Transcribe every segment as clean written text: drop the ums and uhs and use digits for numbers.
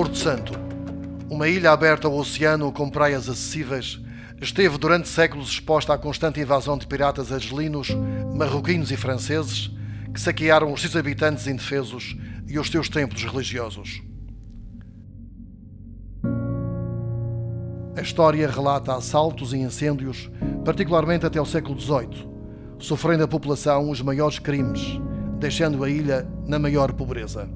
Porto Santo, uma ilha aberta ao oceano com praias acessíveis, esteve durante séculos exposta à constante invasão de piratas argelinos, marroquinos e franceses que saquearam os seus habitantes indefesos e os seus templos religiosos. A história relata assaltos e incêndios, particularmente até o século XVIII, sofrendo a população os maiores crimes, deixando a ilha na maior pobreza.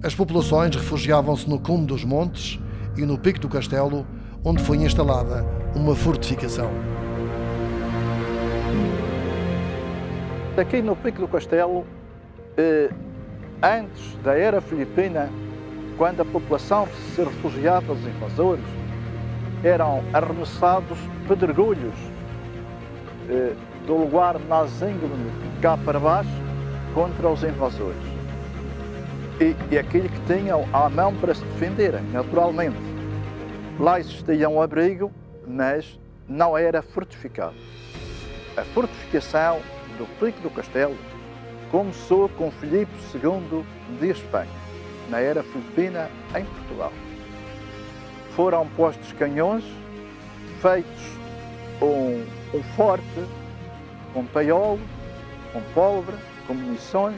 As populações refugiavam-se no cume dos montes e no pico do castelo, onde foi instalada uma fortificação. Aqui no pico do castelo, antes da era filipina, quando a população se refugiava dos invasores, eram arremessados pedregulhos do lugar mais íngreme cá para baixo contra os invasores. E aquele que tinham à mão para se defenderem, naturalmente. Lá existia um abrigo, mas não era fortificado. A fortificação do pico do castelo começou com Filipe II de Espanha, na era filipina, em Portugal. Foram postos canhões, feitos um forte, com paiolo, com pólvora, com munições,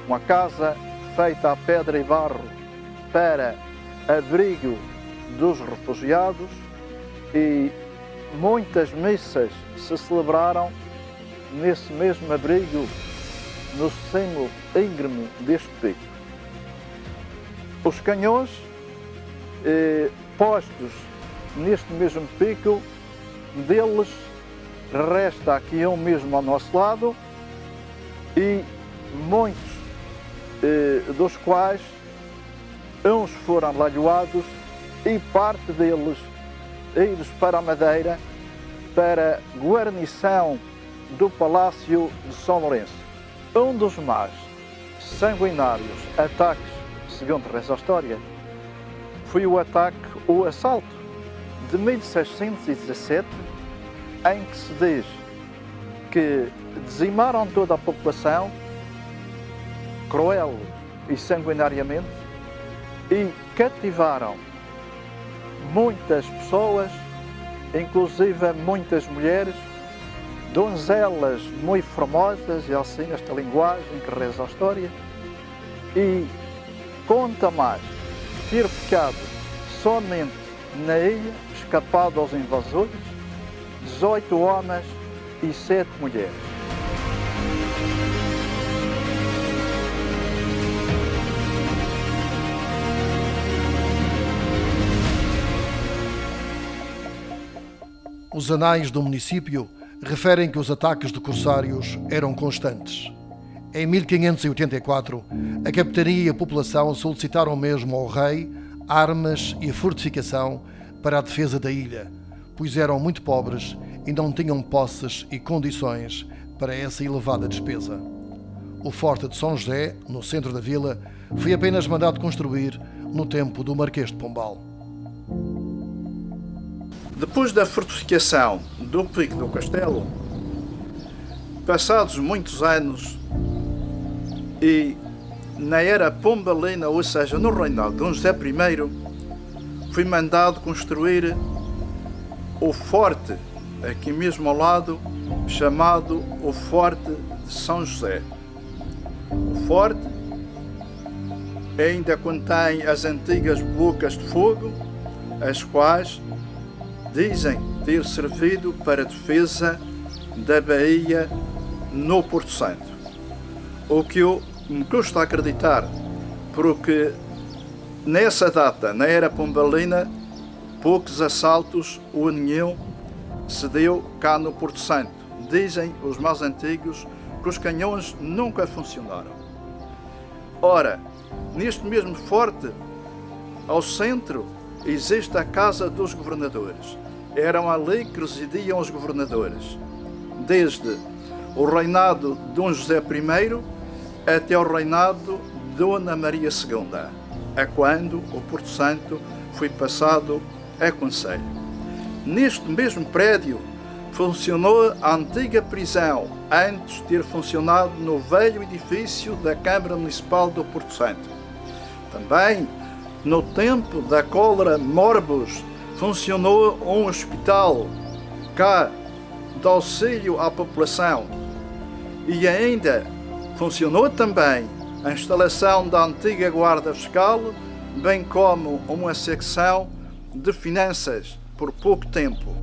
uma casa feita a pedra e barro para abrigo dos refugiados, e muitas missas se celebraram nesse mesmo abrigo, no cimo íngreme deste pico. Os canhões postos neste mesmo pico, deles resta aqui um mesmo ao nosso lado, e muitos dos quais uns foram lalhoados e parte deles idos para a Madeira para guarnição do Palácio de São Lourenço. Um dos mais sanguinários ataques, segundo reza a história, foi o assalto de 1617, em que se diz que dizimaram toda a população, cruel e sanguinariamente, e cativaram muitas pessoas, inclusive muitas mulheres, donzelas muito formosas, e assim esta linguagem que reza a história, e conta mais ter ficado somente na ilha, escapado aos invasores, 18 homens e 7 mulheres. Os anais do município referem que os ataques de corsários eram constantes. Em 1584, a capitania e a população solicitaram mesmo ao rei armas e fortificação para a defesa da ilha, pois eram muito pobres e não tinham posses e condições para essa elevada despesa. O Forte de São José, no centro da vila, foi apenas mandado construir no tempo do Marquês de Pombal. Depois da fortificação do pico do castelo, passados muitos anos, e na era pombalina, ou seja, no reinado de Dom José I, foi mandado construir o forte, aqui mesmo ao lado, chamado o Forte de São José. O forte ainda contém as antigas bocas de fogo, as quais dizem ter servido para a defesa da Baía no Porto Santo. O que me custa acreditar, porque nessa data, na era pombalina, poucos assaltos ou nenhum se deu cá no Porto Santo. Dizem os mais antigos que os canhões nunca funcionaram. Ora, neste mesmo forte, ao centro, existe a Casa dos Governadores. Eram ali que residiam os governadores, desde o reinado de Dom José I até o reinado de Dona Maria II, a quando o Porto Santo foi passado a concelho. Neste mesmo prédio funcionou a antiga prisão, antes de ter funcionado no velho edifício da Câmara Municipal do Porto Santo. Também No tempo da cólera morbus, funcionou um hospital cá de auxílio à população. E ainda funcionou também a instalação da antiga Guarda Fiscal, bem como uma secção de finanças por pouco tempo.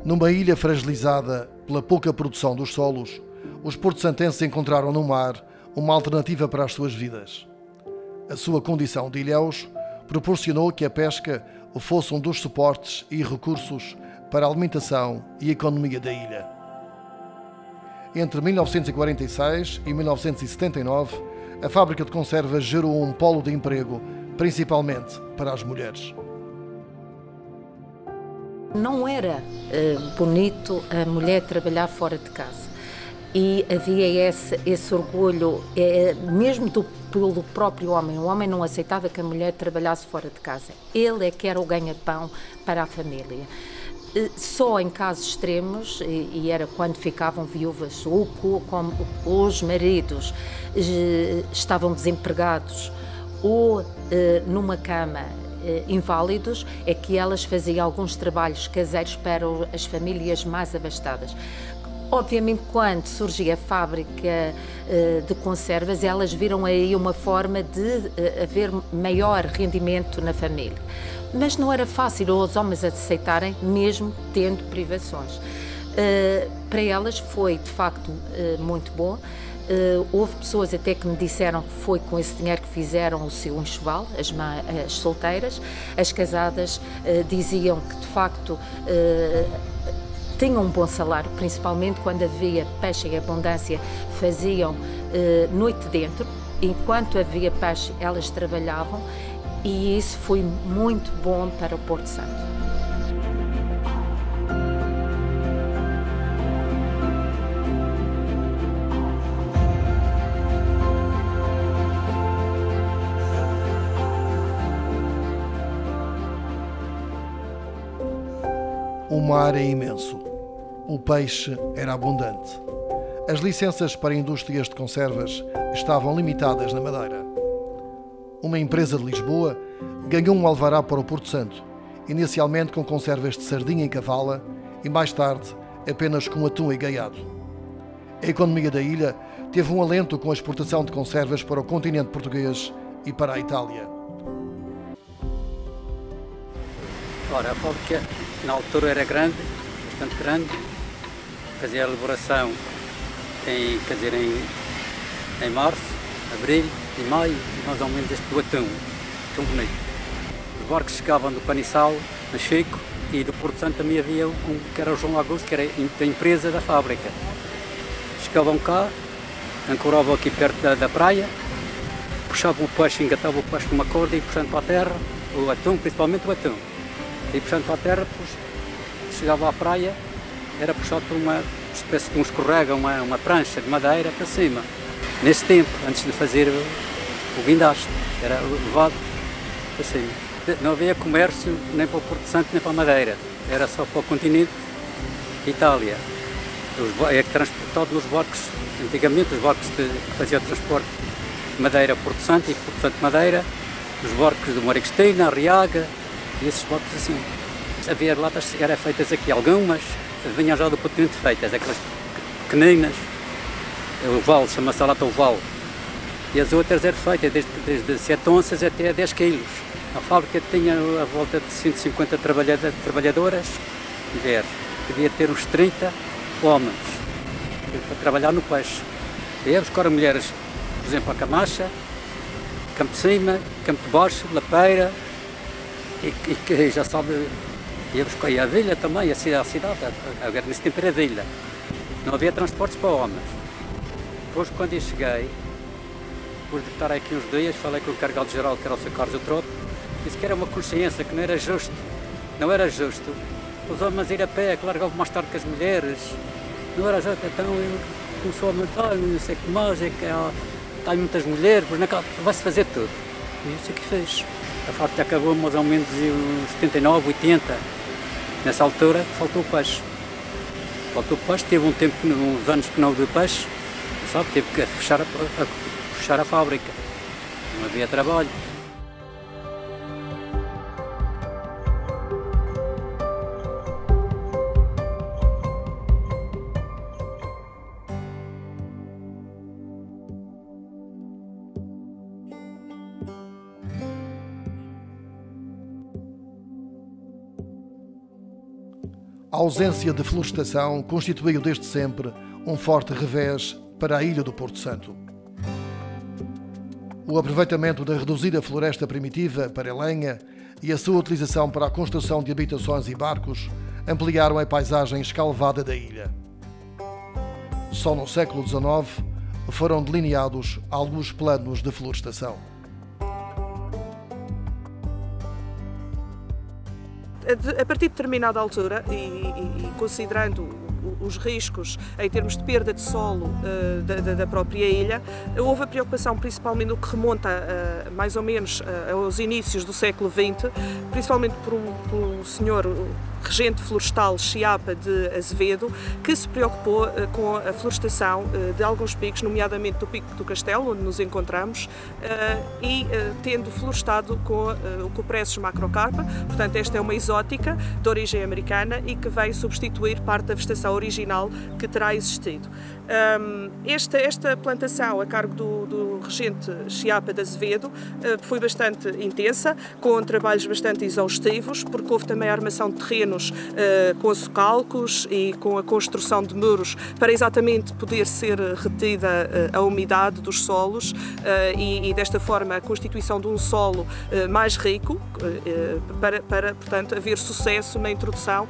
Numa ilha fragilizada pela pouca produção dos solos, os porto-santenses encontraram no mar uma alternativa para as suas vidas. A sua condição de ilhéus proporcionou que a pesca fosse um dos suportes e recursos para a alimentação e economia da ilha. Entre 1946 e 1979, a fábrica de conservas gerou um polo de emprego, principalmente para as mulheres. Não era bonito a mulher trabalhar fora de casa e havia esse orgulho, mesmo pelo próprio homem. O homem não aceitava que a mulher trabalhasse fora de casa. Ele é que era o ganha-pão para a família. Só em casos extremos, e era quando ficavam viúvas ou como os maridos estavam desempregados ou numa cama, inválidos, é que elas faziam alguns trabalhos caseiros para as famílias mais abastadas. Obviamente, quando surgiu a fábrica de conservas, elas viram aí uma forma de haver maior rendimento na família. Mas não era fácil os homens aceitarem, mesmo tendo privações. Para elas foi, de facto, muito bom. Houve pessoas até que me disseram que foi com esse dinheiro que fizeram o seu enxoval, as solteiras. As casadas diziam que, de facto, tinham um bom salário, principalmente quando havia peixe em abundância, faziam noite dentro. Enquanto havia peixe, elas trabalhavam e isso foi muito bom para o Porto Santo. O mar é imenso. O peixe era abundante. As licenças para indústrias de conservas estavam limitadas na Madeira. Uma empresa de Lisboa ganhou um alvará para o Porto Santo, inicialmente com conservas de sardinha em cavala e mais tarde apenas com atum e gaiado. A economia da ilha teve um alento com a exportação de conservas para o continente português e para a Itália. Ora, a fábrica na altura era grande, bastante grande, fazia a elaboração em março, abril e maio, mais ou menos este do atum, tão bonito. Os barcos chegavam do Panissal, na Chico, e do Porto Santo também havia um que era o João Augusto, que era da empresa da fábrica. Chegavam cá, ancoravam aqui perto da praia, puxavam o peixe, engatavam o peixe com uma corda e puxando para a terra, o atum, principalmente o atum. E puxando para a terra, chegava à praia, era puxado por uma espécie de um escorrega, uma prancha de madeira para cima. Nesse tempo, antes de fazer o guindaste, era levado para cima. Não havia comércio nem para o Porto Santo nem para a Madeira, era só para o continente Itália. É transportado nos barcos, antigamente os barcos que faziam o transporte de Madeira a Porto Santo e Porto Santo Madeira, os barcos do Maricostina, Arriaga, e esses barcos assim. Havia latas eram feitas aqui, algumas vinham já do continente feitas, aquelas pequeninas, o oval, chama-se a lata oval, e as outras eram feitas desde 7 onças até 10 quilos. A fábrica tinha a volta de 150 trabalhadoras, mulheres, devia ter uns 30 homens para trabalhar no peixe. E ia buscar mulheres, por exemplo, a Camacha, Campo de Cima, Campo de Baixo, Lapeira, e já sabe, ia buscar a vila também, a cidade, agora nesse tempo era vila. Não havia transportes para homens. Depois, quando eu cheguei, depois de estar aqui uns dias, falei com o encarregado-geral, que era o Sr. Carlos Utrope, disse que era uma consciência, que não era justo. Não era justo os homens ir a pé, que largavam mais tarde que as mulheres. Não era justo, então eu começou a aumentar, não sei o que mais, é que há muitas mulheres, pois vai-se fazer tudo. E isso é que fez. A farta acabou mais ou menos em 79, 80. Nessa altura faltou peixe. Faltou peixe, teve um tempo, uns anos que não deu peixe, sabe, teve que fechar a fábrica. Não havia trabalho. A ausência de florestação constituiu desde sempre um forte revés para a ilha do Porto Santo. O aproveitamento da reduzida floresta primitiva para a lenha e a sua utilização para a construção de habitações e barcos ampliaram a paisagem escalvada da ilha. Só no século XIX foram delineados alguns planos de florestação. A partir de determinada altura, e considerando os riscos em termos de perda de solo da própria ilha, houve a preocupação, principalmente no que remonta mais ou menos aos inícios do século XX, principalmente por um senhor regente florestal Chiapa de Azevedo, que se preocupou com a florestação de alguns picos, nomeadamente do Pico do Castelo, onde nos encontramos, e tendo florestado com o Cupressus macrocarpa. Portanto, esta é uma exótica de origem americana e que veio substituir parte da vegetação original que terá existido. Esta plantação a cargo do regente Chiapa de Azevedo foi bastante intensa, com trabalhos bastante exaustivos, porque houve também a armação de terrenos com socalcos e com a construção de muros para exatamente poder ser retida a umidade dos solos e desta forma a constituição de um solo mais rico para portanto haver sucesso na introdução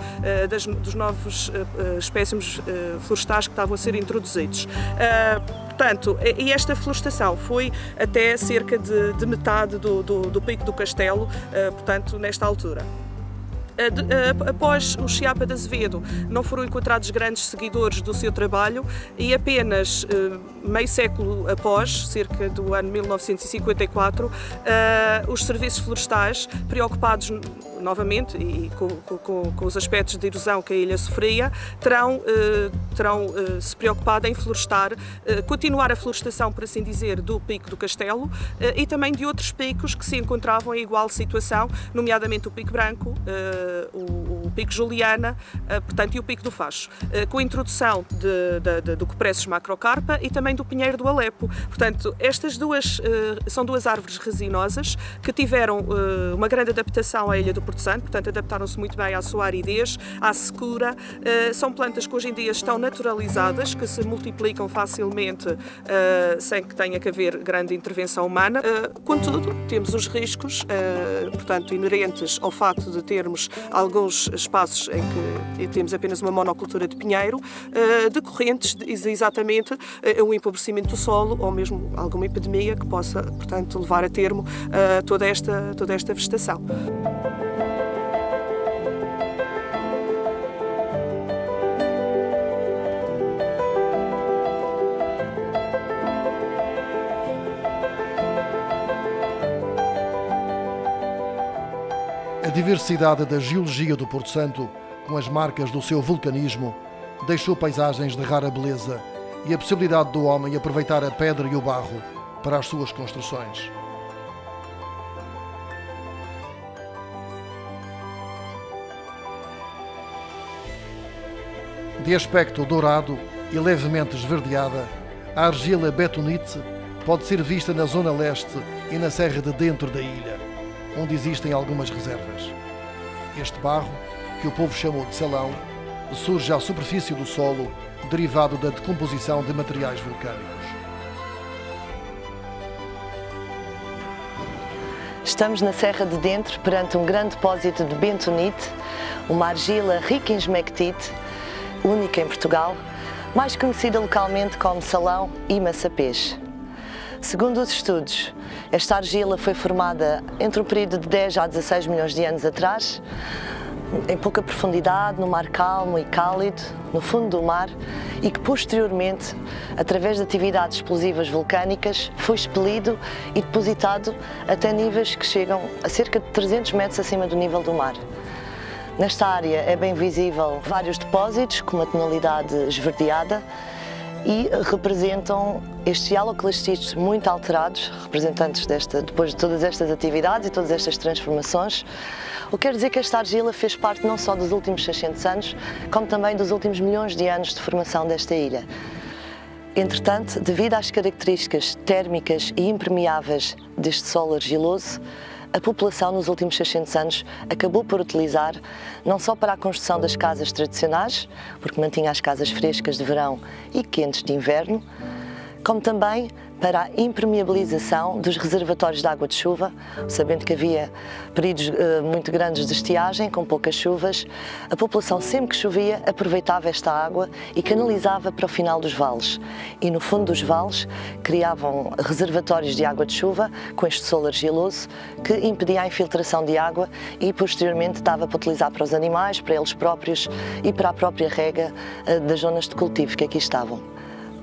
dos novos espécimes florestais que estavam a ser introduzidos. Portanto, e esta florestação foi até cerca de metade do Pico do Castelo, portanto, nesta altura. Após o Chiapa de Azevedo não foram encontrados grandes seguidores do seu trabalho e apenas meio século após, cerca do ano 1954, os serviços florestais, preocupados novamente e com os aspectos de erosão que a ilha sofria, terão se preocupado em florestar, continuar a florestação, por assim dizer, do Pico do Castelo e também de outros picos que se encontravam em igual situação, nomeadamente o Pico Branco, o Pico Juliana, portanto, e o Pico do Facho, com a introdução do Cupressus macrocarpa e também do Pinheiro do Alepo. Portanto, estas são duas árvores resinosas que tiveram uma grande adaptação à ilha do Porto Santo, portanto, adaptaram-se muito bem à sua aridez, à secura. São plantas que hoje em dia estão naturalizadas, que se multiplicam facilmente sem que tenha que haver grande intervenção humana. Contudo, temos os riscos, portanto, inerentes ao facto de termos alguns espaços em que temos apenas uma monocultura de pinheiro, decorrentes exatamente a um empobrecimento do solo ou mesmo alguma epidemia que possa, portanto, levar a termo toda esta vegetação. A diversidade da geologia do Porto Santo, com as marcas do seu vulcanismo, deixou paisagens de rara beleza e a possibilidade do homem aproveitar a pedra e o barro para as suas construções. De aspecto dourado e levemente esverdeada, a argila betonite pode ser vista na zona leste e na serra de dentro da ilha, onde existem algumas reservas. Este barro, que o povo chamou de salão, surge à superfície do solo, derivado da decomposição de materiais vulcânicos. Estamos na Serra de Dentro, perante um grande depósito de bentonite, uma argila rica em esmectite, única em Portugal, mais conhecida localmente como salão e maçapês. Segundo os estudos, esta argila foi formada entre o período de 10 a 16 milhões de anos atrás, em pouca profundidade, no mar calmo e cálido, no fundo do mar, e que posteriormente, através de atividades explosivas vulcânicas, foi expelido e depositado até níveis que chegam a cerca de 300 metros acima do nível do mar. Nesta área é bem visível vários depósitos com uma tonalidade esverdeada e representam estes hialoclastites muito alterados, representantes depois de todas estas atividades e todas estas transformações. O que quer dizer que esta argila fez parte não só dos últimos 600 anos, como também dos últimos milhões de anos de formação desta ilha. Entretanto, devido às características térmicas e impermeáveis deste solo argiloso, a população nos últimos 600 anos acabou por utilizar, não só para a construção das casas tradicionais, porque mantinha as casas frescas de verão e quentes de inverno, como também para a impermeabilização dos reservatórios de água de chuva, sabendo que havia períodos muito grandes de estiagem, com poucas chuvas. A população, sempre que chovia, aproveitava esta água e canalizava para o final dos vales. E no fundo dos vales criavam reservatórios de água de chuva com este solo argiloso que impedia a infiltração de água e posteriormente dava para utilizar para os animais, para eles próprios e para a própria rega das zonas de cultivo que aqui estavam.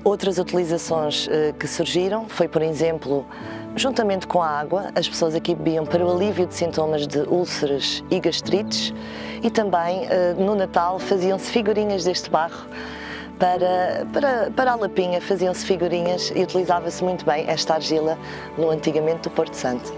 Outras utilizações que surgiram foi, por exemplo, juntamente com a água, as pessoas aqui bebiam para o alívio de sintomas de úlceras e gastrites e também no Natal faziam-se figurinhas deste barro para a lapinha, faziam-se figurinhas e utilizava-se muito bem esta argila no antigamente do Porto Santo.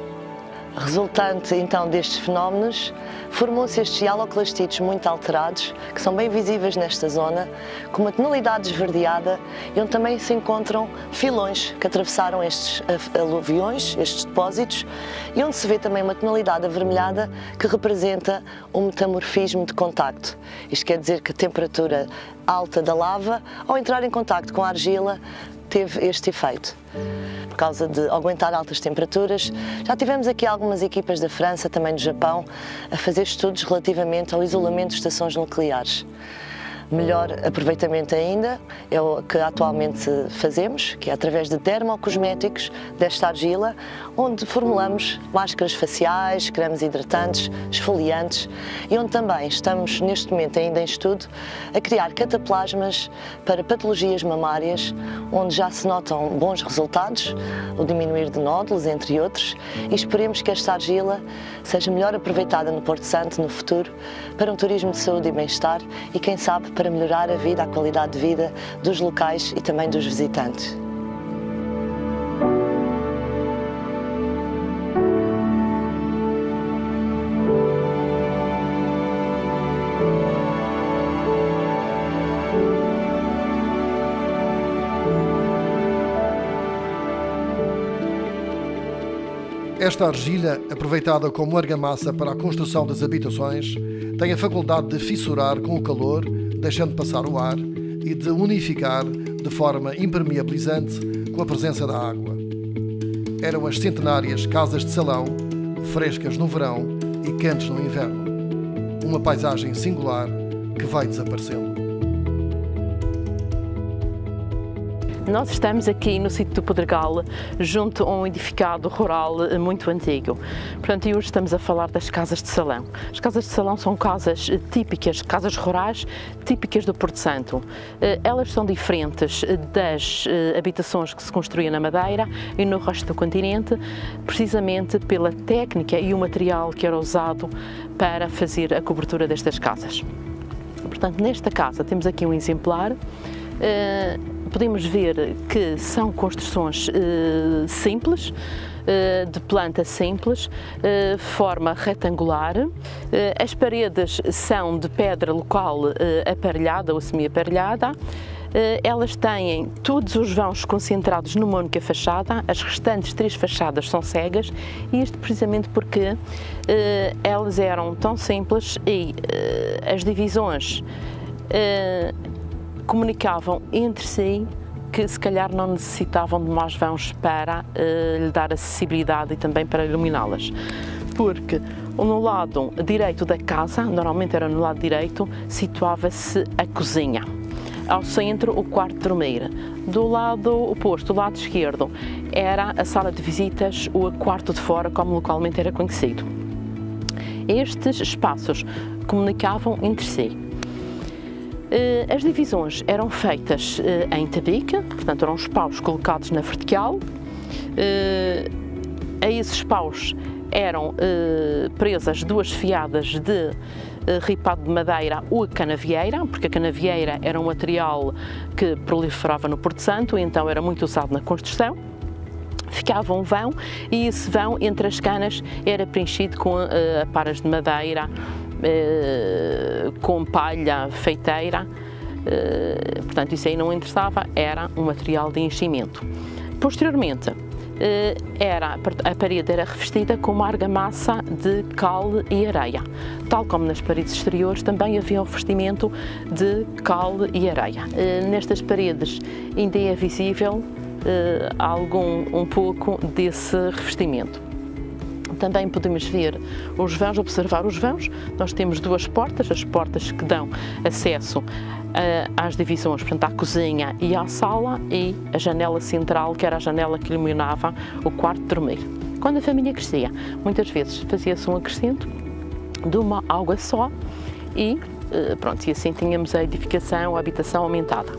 Resultante então destes fenómenos, formou-se estes hialoclastites muito alterados, que são bem visíveis nesta zona, com uma tonalidade esverdeada e onde também se encontram filões que atravessaram estes aluviões, estes depósitos, e onde se vê também uma tonalidade avermelhada que representa um metamorfismo de contacto. Isto quer dizer que a temperatura alta da lava, ao entrar em contacto com a argila, teve este efeito. Por causa de aguentar altas temperaturas, já tivemos aqui algumas equipas da França, também do Japão, a fazer estudos relativamente ao isolamento de estações nucleares. Melhor aproveitamento ainda é o que atualmente fazemos, que é através de dermocosméticos desta argila, onde formulamos máscaras faciais, cremes hidratantes, esfoliantes e onde também estamos neste momento ainda em estudo a criar cataplasmas para patologias mamárias, onde já se notam bons resultados, o diminuir de nódulos, entre outros, e esperemos que esta argila seja melhor aproveitada no Porto Santo no futuro para um turismo de saúde e bem-estar e, quem sabe, para melhorar a vida, a qualidade de vida dos locais e também dos visitantes. Esta argila, aproveitada como argamassa para a construção das habitações, tem a faculdade de fissurar com o calor, deixando passar o ar, e de unificar de forma impermeabilizante com a presença da água. Eram as centenárias casas de salão, frescas no verão e quentes no inverno. Uma paisagem singular que vai desaparecendo. Nós estamos aqui no sítio do Pedregal, junto a um edificado rural muito antigo. Portanto, e hoje estamos a falar das casas de salão. As casas de salão são casas típicas, casas rurais típicas do Porto Santo. Elas são diferentes das habitações que se construíam na Madeira e no resto do continente, precisamente pela técnica e o material que era usado para fazer a cobertura destas casas. Portanto, nesta casa temos aqui um exemplar. Podemos ver que são construções simples, de planta simples, forma retangular. As paredes são de pedra local aparelhada ou semi-aparelhada. Elas têm todos os vãos concentrados numa única fachada, as restantes 3 fachadas são cegas, e isto precisamente porque elas eram tão simples e as divisões comunicavam entre si que se calhar não necessitavam de mais vãos para lhe dar acessibilidade e também para iluminá-las. Porque no lado direito da casa, normalmente era no lado direito, situava-se a cozinha. Ao centro, o quarto de dormir. Do lado oposto, do lado esquerdo, era a sala de visitas, o quarto de fora, como localmente era conhecido. Estes espaços comunicavam entre si. As divisões eram feitas em tabique, portanto eram os paus colocados na vertical. A esses paus eram presas 2 fiadas de ripado de madeira ou canavieira, porque a canavieira era um material que proliferava no Porto Santo e então era muito usado na construção. Ficava um vão e esse vão entre as canas era preenchido com aparas de madeira, com palha feiteira, portanto isso aí não interessava, era um material de enchimento. Posteriormente, a parede era revestida com uma argamassa de cal e areia. Tal como nas paredes exteriores, também havia o revestimento de cal e areia. Nestas paredes ainda é visível um pouco desse revestimento. Também podemos ver os vãos, observar os vãos. Nós temos 2 portas, as portas que dão acesso às divisões, portanto à cozinha e à sala, e a janela central, que era a janela que iluminava o quarto de dormir. Quando a família crescia, muitas vezes fazia-se um acrescento de uma alga só e pronto, e assim tínhamos a edificação, a habitação aumentada.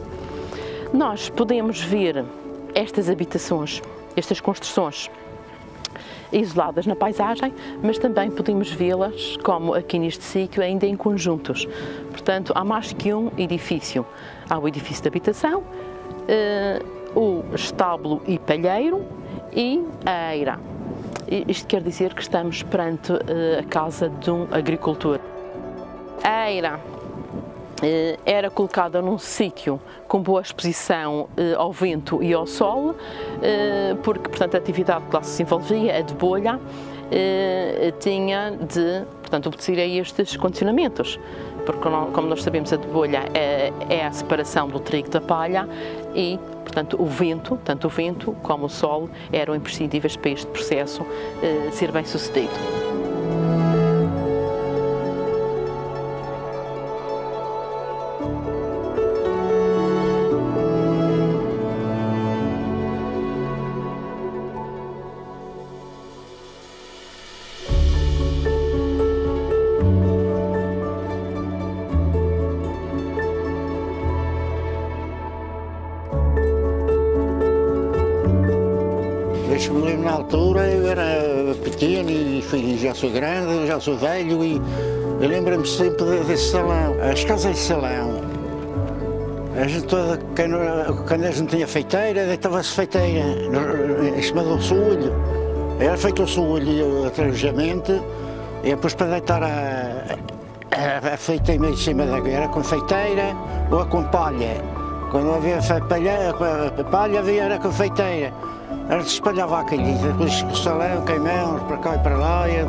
Nós podemos ver estas habitações, estas construções isoladas na paisagem, mas também podemos vê-las, como aqui neste sítio, ainda em conjuntos. Portanto, há mais que um edifício. Há o edifício de habitação, o estábulo e palheiro e a eira. Isto quer dizer que estamos perante a casa de um agricultor. A eira era colocada num sítio com boa exposição ao vento e ao sol, porque, portanto, a atividade que lá se envolvia, a de bolha, tinha de, portanto, obedecer a estes condicionamentos, porque, como nós sabemos, a de bolha é a separação do trigo da palha e, portanto, o vento, tanto o vento como o sol, eram imprescindíveis para este processo ser bem sucedido. Eu me lembro na altura, eu era pequeno e já sou grande, já sou velho e eu lembro-me sempre desse salão, as casas de salão. A gente toda, quando a gente tinha feiteira, deitava-se feiteira em cima do solho. Era feito o solho atrevejamente e depois para deitar a feiteira em cima da guerra com feiteira ou com palha. Quando havia palha havia era com feiteira. A gente espalhava aquilo, depois o salão, queimamos para cá e para lá, e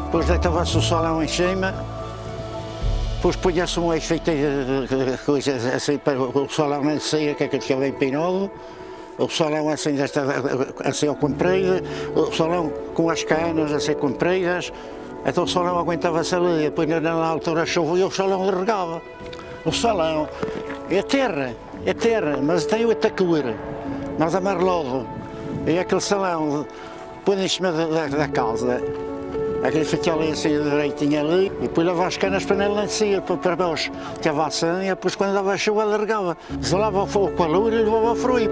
depois deitava-se o salão em cima, depois punha-se um efeito de coisas assim para o salão não sair, que é que ficava empinado, o salão assim ao comprido, o salão com as canas assim compridas, então o salão aguentava-se ali, depois na altura chovia e o salão regava. O salão é terra, mas tem o atacur, mas amarelado. E aquele salão põe em cima da casa, aquele feitiço assim direitinho ali, e depois levava as canas para lá em cima, para baixo, que a vação, e depois quando dava a chuva largava. Se lava o calor e levava o frio.